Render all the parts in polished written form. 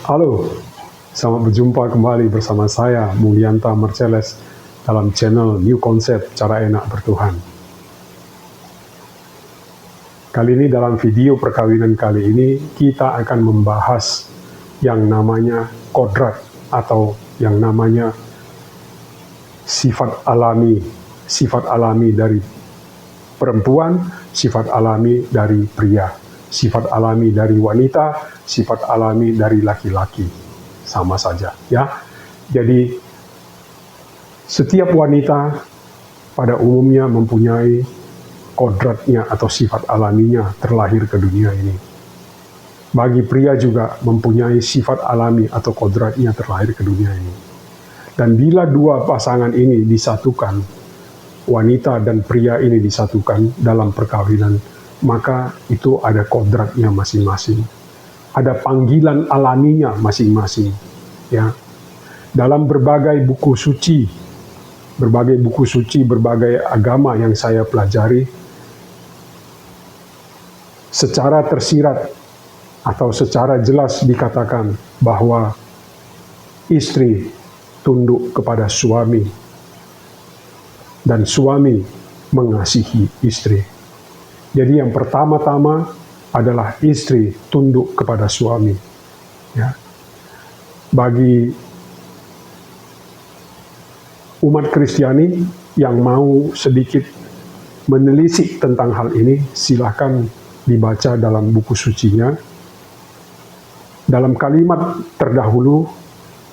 Halo, selamat berjumpa kembali bersama saya, Mulyanta Marcellus, dalam channel New Concept Cara Enak Bertuhan. Kali ini dalam video perkawinan kali ini, kita akan membahas yang namanya kodrat, atau yang namanya sifat alami dari perempuan, sifat alami dari pria, sifat alami dari wanita, sifat alami dari laki-laki. Sama saja, ya. Jadi setiap wanita pada umumnya mempunyai kodratnya atau sifat alaminya terlahir ke dunia ini. Bagi pria juga mempunyai sifat alami atau kodratnya terlahir ke dunia ini. Dan bila dua pasangan ini disatukan, wanita dan pria ini disatukan dalam perkawinan, maka itu ada kodratnya masing-masing. Ada panggilan alaminya masing-masing, ya. Dalam berbagai buku suci, berbagai agama yang saya pelajari, secara tersirat atau secara jelas dikatakan bahwa istri tunduk kepada suami dan suami mengasihi istri. Jadi yang pertama-tama adalah istri tunduk kepada suami. Ya. Bagi umat Kristiani yang mau sedikit menelisik tentang hal ini, silahkan dibaca dalam buku sucinya. Dalam kalimat terdahulu,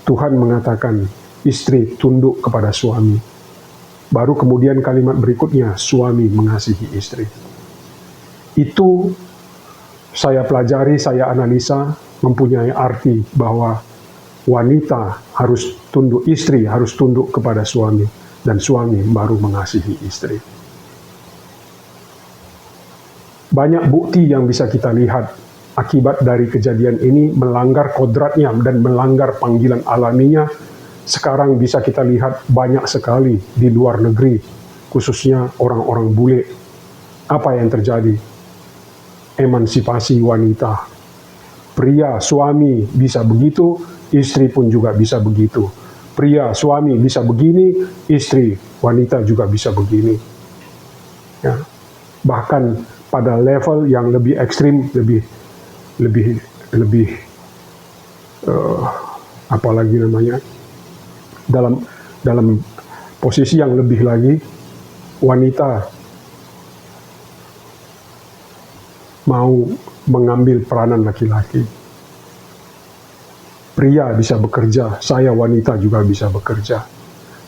Tuhan mengatakan istri tunduk kepada suami. Baru kemudian kalimat berikutnya, suami mengasihi istri. Itu saya pelajari, saya analisa, mempunyai arti bahwa wanita harus tunduk, istri harus tunduk kepada suami, dan suami baru mengasihi istri. Banyak bukti yang bisa kita lihat akibat dari kejadian ini melanggar kodratnya dan melanggar panggilan alaminya. Sekarang bisa kita lihat banyak sekali di luar negeri, khususnya orang-orang bule. Apa yang terjadi? Emansipasi wanita. Pria, suami bisa begitu, istri pun juga bisa begitu. Pria, suami bisa begini, istri, wanita juga bisa begini. Ya. Bahkan pada level yang lebih ekstrim, apalagi namanya, dalam posisi yang lebih lagi, wanita mau mengambil peranan laki-laki. Pria bisa bekerja, saya wanita juga bisa bekerja.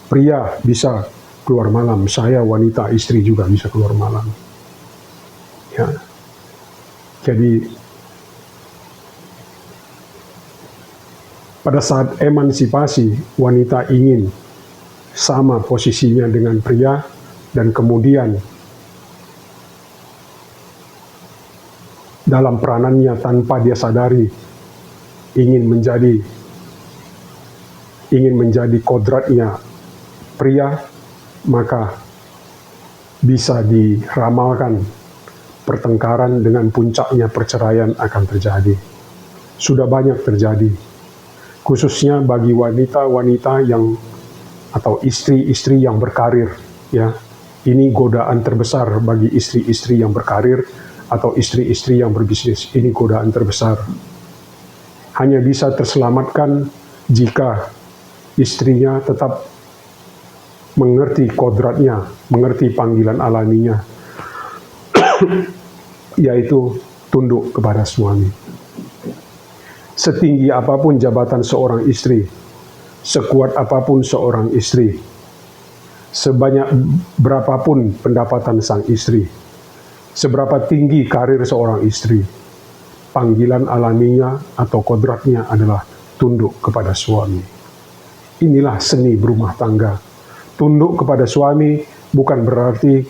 Pria bisa keluar malam, saya wanita, istri juga bisa keluar malam. Ya. Jadi pada saat emansipasi, wanita ingin sama posisinya dengan pria, dan kemudian dalam peranannya tanpa dia sadari ingin menjadi kodratnya pria, maka bisa diramalkan pertengkaran dengan puncaknya perceraian akan terjadi. Sudah banyak terjadi, khususnya bagi wanita-wanita yang atau istri-istri yang berkarir, ya. Ini godaan terbesar bagi istri-istri yang berkarir atau istri-istri yang berbisnis. Ini godaan terbesar. Hanya bisa terselamatkan jika istrinya tetap mengerti kodratnya, mengerti panggilan alaminya, yaitu tunduk kepada suami. Setinggi apapun jabatan seorang istri, sekuat apapun seorang istri, sebanyak berapapun pendapatan sang istri, seberapa tinggi karir seorang istri, panggilan alaminya atau kodratnya adalah tunduk kepada suami. Inilah seni berumah tangga. Tunduk kepada suami bukan berarti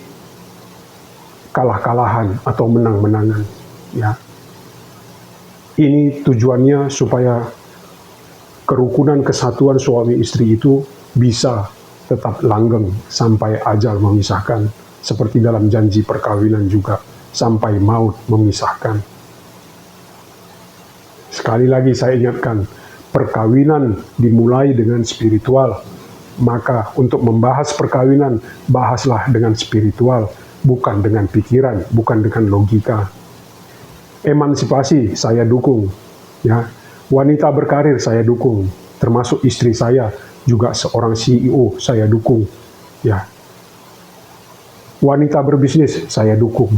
kalah-kalahan atau menang-menangan. Ya. Ini tujuannya supaya kerukunan kesatuan suami istri itu bisa tetap langgeng sampai ajal memisahkan. Seperti dalam janji perkawinan juga, sampai maut memisahkan. Sekali lagi saya ingatkan, perkawinan dimulai dengan spiritual. Maka untuk membahas perkawinan, bahaslah dengan spiritual, bukan dengan pikiran, bukan dengan logika. Emansipasi saya dukung, ya. Wanita berkarir saya dukung, termasuk istri saya juga seorang CEO saya dukung, ya. Wanita berbisnis saya dukung.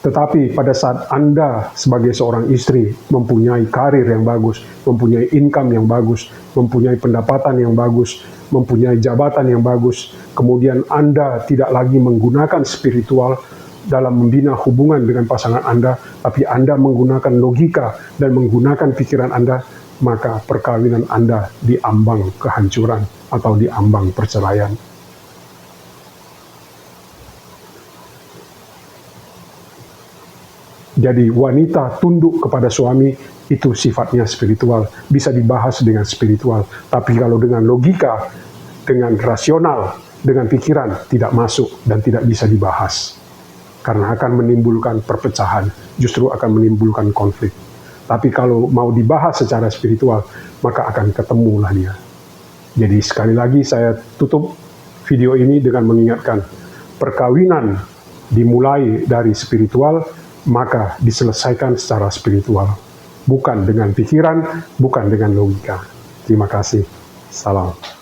Tetapi pada saat Anda sebagai seorang istri mempunyai karir yang bagus, mempunyai income yang bagus, mempunyai pendapatan yang bagus, mempunyai jabatan yang bagus, kemudian Anda tidak lagi menggunakan spiritual dalam membina hubungan dengan pasangan Anda, tapi Anda menggunakan logika dan menggunakan pikiran Anda, maka perkawinan Anda diambang kehancuran atau diambang perceraian. Jadi wanita tunduk kepada suami itu sifatnya spiritual, bisa dibahas dengan spiritual. Tapi kalau dengan logika, dengan rasional, dengan pikiran tidak masuk dan tidak bisa dibahas. Karena akan menimbulkan perpecahan, justru akan menimbulkan konflik. Tapi kalau mau dibahas secara spiritual, maka akan ketemulah dia. Jadi sekali lagi saya tutup video ini dengan mengingatkan, perkawinan dimulai dari spiritual, maka diselesaikan secara spiritual, bukan dengan pikiran, bukan dengan logika. Terima kasih. Salam.